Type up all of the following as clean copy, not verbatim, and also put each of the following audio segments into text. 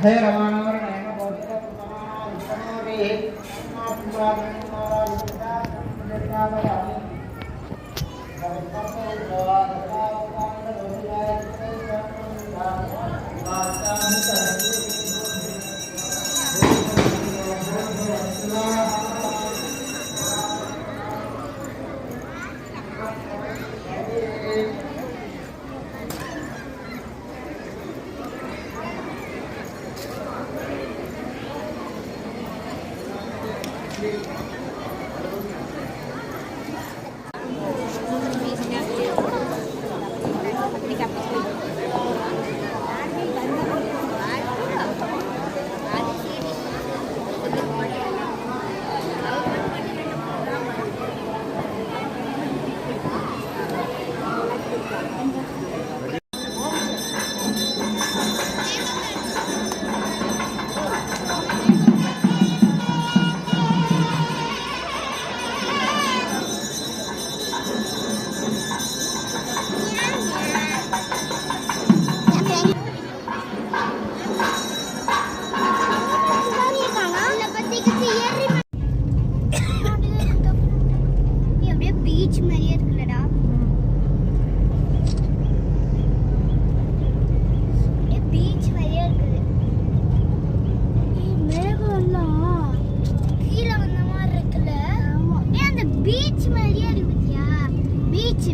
हे रमानवर नयन बोधिका तमाम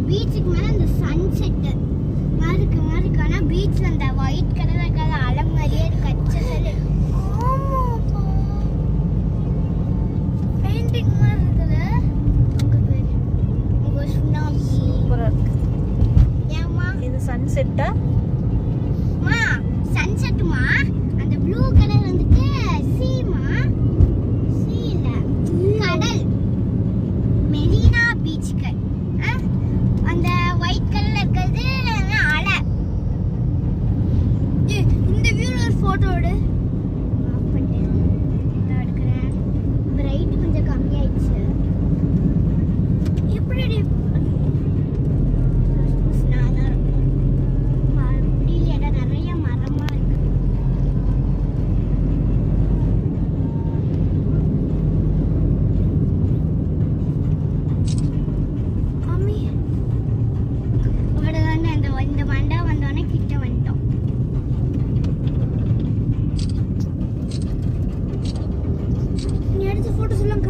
பீச்சுக்கு மேலே அந்த சன்செட்டு மாறுக்கு மாறுக்கு. ஆனால் பீச்சில் அந்த ஒயிட் கலர் இருக்காது, அலை மாதிரியே கச்சது. ஆமாப்பா, பெயிண்டிங் மாதிரி இருக்குது. உங்கள் பேர் உங்கள் சுனாமி சூப்பராக இருக்கு. ஏம்மா இது சன்செட்டா? மா சன்செட்டுமா. அந்த ப்ளூ கலர் வந்துட்டு சீமா, சீ இல்லை கடல், மெரினா பீச்சுக்கு. அந்த ஒயிட் கலர்ல இருக்கிறது அலை. இந்த வியூல ஒரு போட்டோ எடு. ஆஃப் பண்ணிட்டேன், நான் எடுக்கிறேன். பிரைட் கொஞ்சம் கம்மியாயிடுச்சு. எப்படி முடியல, நிறைய மரமா இருக்கு. இந்த மண்டா வந்தோடனே கிட்ட வந்துட்டோம். நீ எடுத்த போட்டோஸ் எல்லாம்